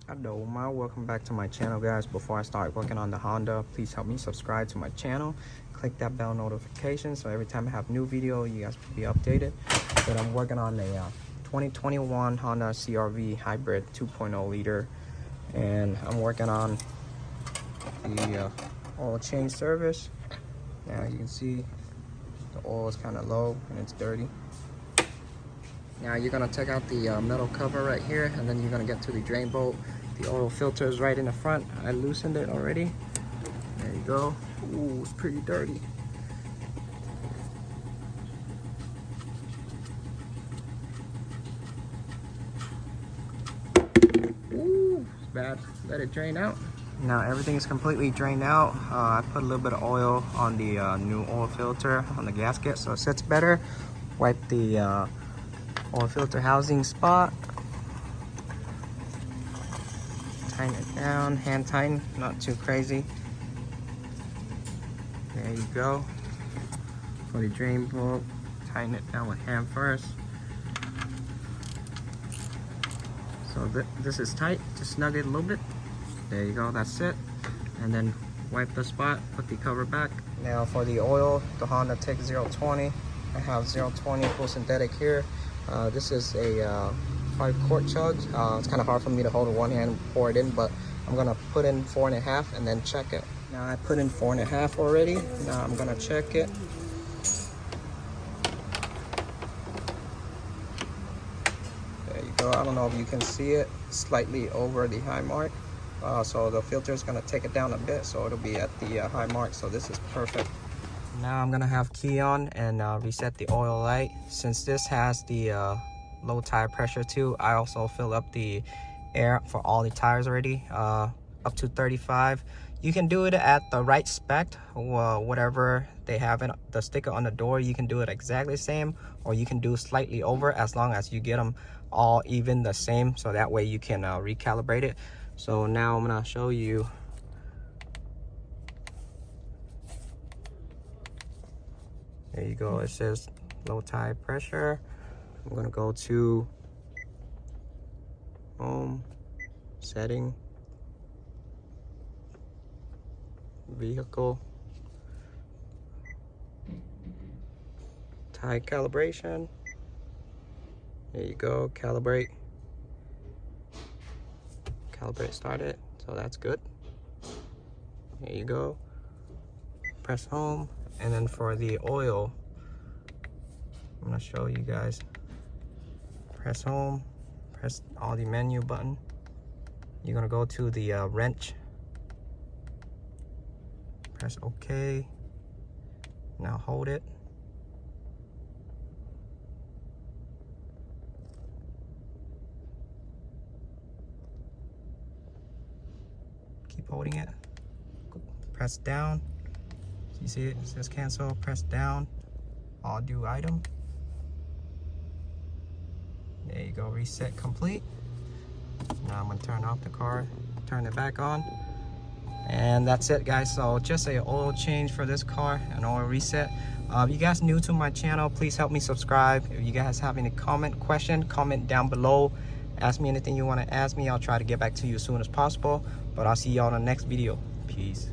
Hello, welcome back to my channel, guys. Before I start working on the Honda, please help me subscribe to my channel, click that bell notification so every time I have new video you guys will be updated. But I'm working on a 2021 Honda CRV hybrid 2.0 liter, and I'm working on the oil change service. Now you can see the oil is kind of low and it's dirty. Now you're gonna take out the metal cover right here, and then you're gonna get to the drain bolt. The oil filter is right in the front. I loosened it already. There you go. Ooh, it's pretty dirty. Ooh, it's bad. Let it drain out. Now everything is completely drained out. I put a little bit of oil on the new oil filter on the gasket so it sits better. Wipe the oil filter housing spot. Tighten it down, hand tighten, not too crazy. There you go. For the drain bolt, tighten it down with hand first. So this is tight, just snug it a little bit. There you go, that's it. And then wipe the spot, put the cover back. Now for the oil, the Honda Tech 020. I have 020 full synthetic here. This is a 5-quart chug. It's kind of hard for me to hold with one hand and pour it in, but I'm gonna put in 4.5 and then check it. Now I put in 4.5 already. Now I'm gonna check it. There you go. I don't know if you can see it, slightly over the high mark. So the filter is gonna take it down a bit, so it'll be at the high mark. So this is perfect. Now I'm gonna have key on and reset the oil light. Since this has the low tire pressure too, I also fill up the air for all the tires already, up to 35. You can do it at the right spec, whatever they have in the sticker on the door. You can do it exactly the same, or you can do slightly over, as long as you get them all even the same, so that way you can recalibrate it. So now I'm gonna show you. There you go, it says low tire pressure. I'm gonna go to home, setting, vehicle, tire calibration. There you go, calibrate started, so that's good. There you go, press home. And then for the oil, I'm gonna show you guys. Press home, press all the menu button. You're gonna go to the wrench, press OK. Now hold it. Keep holding it. Press down. You see it says cancel. Press down. All due item. There you go, reset complete. Now I'm gonna turn off the car, turn it back on, and that's it, guys. So just a oil change for this car, an oil reset. If you guys new to my channel, please help me subscribe. If you guys have any question, comment down below. Ask me anything you want to ask me. I'll try to get back to you as soon as possible, but I'll see y'all in the next video. Peace.